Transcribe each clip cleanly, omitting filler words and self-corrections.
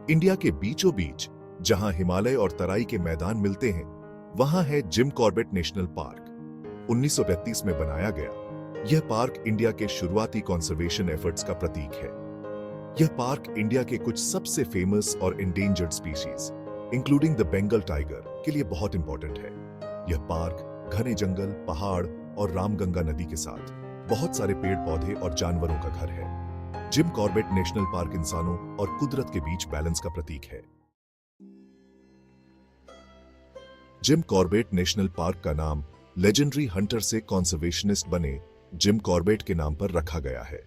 India के बीचों बीच, जहां हिमालय और तराई के मैदान मिलते हैं, वहां है जिम कॉर्बेट नेशनल पार्क। 1932 में बनाया गया, यह पार्क इंडिया के शुरुआती कंजर्वेशन एफर्ट्स का प्रतीक है। यह पार्क इंडिया के कुछ सबसे फेमस और endangered species, including the Bengal tiger, के लिए बहुत इंपॉर्टेंट है। यह पार्क घने जंगल, पहाड़ और रामगंगा नदी के साथ बहुत सारे पेड़ पौधे और जानवरों का घर है। जिम कॉर्बेट नेशनल पार्क इंसानों और कुदरत के बीच बैलेंस का प्रतीक है। जिम कॉर्बेट नेशनल पार्क का नाम लेजेंडरी हंटर से कॉन्जर्वेशनिस्ट बने जिम कॉर्बेट के नाम पर रखा गया है।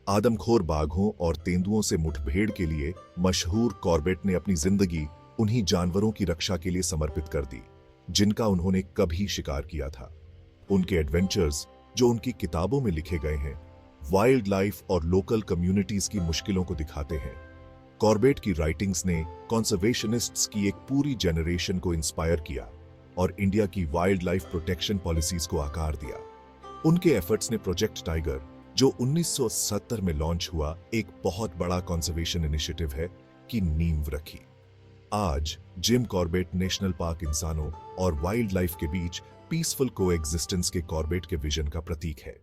आदमखोर बाघों और तेंदुओं से मुठभेड़ के लिए मशहूर कॉर्बेट ने अपनी जिंदगी उन्हीं जानवरों की रक्षा के लिए समर्पित कर दी जिनका उन्होंने कभी शिकार किया था। उनके एडवेंचर्स, जो उनकी किताबों में लिखे गए हैं, वाइल्ड लाइफ और लोकल कम्युनिटीज की मुश्किलों को दिखाते हैं। कॉर्बेट की राइटिंग्स ने कॉन्जर्वेशनिस्ट्स की एक पूरी जनरेशन को इंस्पायर किया और इंडिया की वाइल्ड लाइफ प्रोटेक्शन पॉलिसीज को आकार दिया। उनके एफर्ट्स ने प्रोजेक्ट टाइगर, जो 1970 में लॉन्च हुआ एक बहुत बड़ा कॉन्जर्वेशन इनिशिएटिव है, की नींव रखी। आज जिम कॉर्बेट नेशनल पार्क इंसानों और वाइल्ड लाइफ के बीच पीसफुल कोएग्जिस्टेंस के कॉर्बेट के विजन का प्रतीक है।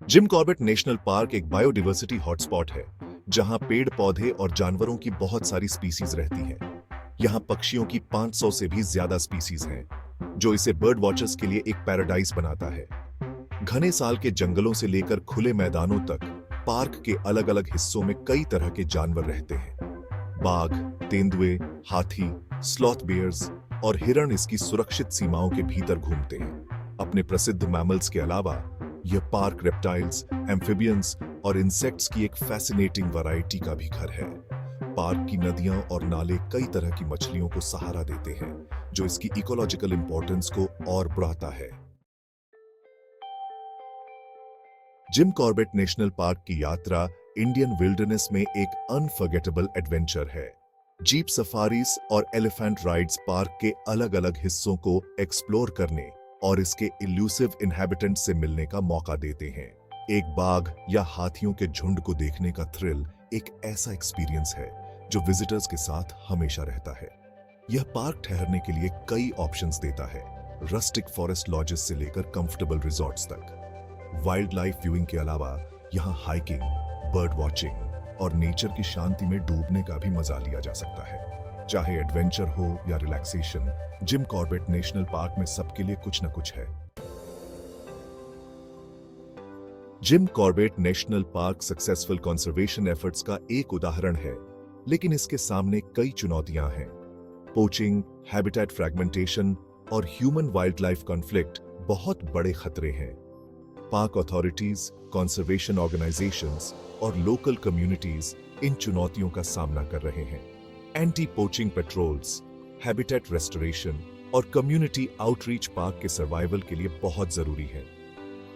जिम कॉर्बेट नेशनल पार्क एक बायोडाइवर्सिटी हॉटस्पॉट है, जहां पेड़ पौधे और जानवरों की बहुत सारी स्पीसीज रहती हैं। यहां पक्षियों की 500 से भी ज्यादा स्पीसीज हैं, जो इसे बर्ड वॉचर्स के लिए एक पैराडाइज बनाता है। घने साल के जंगलों से लेकर खुले मैदानों तक पार्क के अलग अलग हिस्सों में कई तरह के जानवर रहते हैं। बाघ, तेंदुए, हाथी, स्लॉथ बेयर्स और हिरण इसकी सुरक्षित सीमाओं के भीतर घूमते हैं। अपने प्रसिद्ध मैमल्स के अलावा यह पार्क रेप्टाइल्स, एम्फिबियंस और इंसेक्ट्स की एक फैसिनेटिंग वैरायटी का भी घर है। पार्क की नदियां और नाले कई तरह की मछलियों को सहारा देते हैं, जो इसकी इकोलॉजिकल इंपॉर्टेंस को और बढ़ाता है। जिम कॉर्बेट नेशनल पार्क की यात्रा इंडियन विल्डरनेस में एक अनफॉरगेटेबल एडवेंचर है। जीप सफारीज और एलिफेंट राइड्स पार्क के अलग अलग हिस्सों को एक्सप्लोर करने और इसके इल्यूसिव इनहैबिटेंट से मिलने का मौका देते हैं। एक बाघ या हाथियों के झुंड को देखने का थ्रिल एक ऐसा एक्सपीरियंस है जो विजिटर्स के साथ हमेशा रहता है। यह पार्क ठहरने के लिए कई ऑप्शंस देता है, रस्टिक फॉरेस्ट लॉजेस से लेकर कंफर्टेबल रिजॉर्ट्स तक। वाइल्ड लाइफ व्यूइंग के अलावा यहाँ हाइकिंग, बर्ड वॉचिंग और नेचर की शांति में डूबने का भी मजा लिया जा सकता है। चाहे एडवेंचर हो या relaxation, Jim Corbett national park में सबके लिए कुछ न कुछ है। Jim Corbett national park successful conservation efforts का एक उदाहरण है, लेकिन इसके सामने कई चुनौतियां हैं। पोचिंग, हैबिटेट फ्रैगमेंटेशन और ह्यूमन वाइल्ड लाइफ कॉन्फ्लिक्ट बहुत बड़े खतरे हैं। पार्क अथॉरिटीज, कंजर्वेशन ऑर्गेनाइजेशंस और लोकल कम्युनिटीज इन चुनौतियों का सामना कर रहे हैं। Anti poaching patrols, habitat restoration और कम्युनिटी आउटरीच पार्क के सर्वाइवल के लिए बहुत जरूरी है।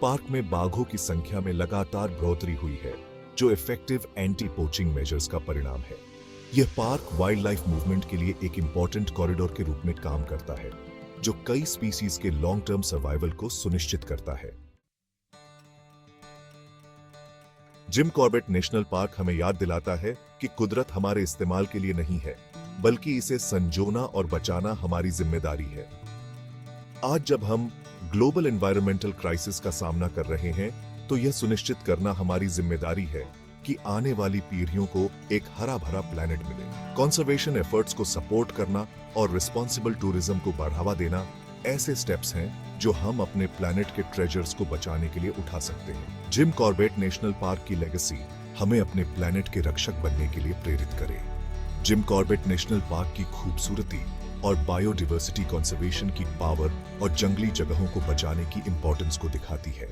पार्क में बाघों की संख्या में लगातार बढ़ोतरी हुई है, जो इफेक्टिव एंटी पोचिंग मेजर्स का परिणाम है। यह पार्क वाइल्ड लाइफ मूवमेंट के लिए एक इंपॉर्टेंट कॉरिडोर के रूप में काम करता है, जो कई स्पीसीज के लॉन्ग टर्म सर्वाइवल को सुनिश्चित करता है। जिम कॉर्बेट नेशनल पार्क हमें याद दिलाता है कि कुदरत हमारे इस्तेमाल के लिए नहीं है, बल्कि इसे संजोना और बचाना हमारी जिम्मेदारी है। आज जब हम ग्लोबल एनवायरमेंटल क्राइसिस का सामना कर रहे हैं, तो यह सुनिश्चित करना हमारी जिम्मेदारी है कि आने वाली पीढ़ियों को एक हरा भरा प्लैनेट मिले। कंजर्वेशन एफर्ट्स को सपोर्ट करना और रिस्पॉन्सिबल टूरिज्म को बढ़ावा देना ऐसे स्टेप्स हैं जो हम अपने प्लैनेट के ट्रेजर्स को बचाने के लिए उठा सकते हैं। जिम कॉर्बेट नेशनल पार्क की लेगेसी हमें अपने प्लैनेट के रक्षक बनने के लिए प्रेरित करे। जिम कॉर्बेट नेशनल पार्क की खूबसूरती और बायोडाइवर्सिटी कंजर्वेशन की पावर और जंगली जगहों को बचाने की इंपॉर्टेंस को दिखाती है।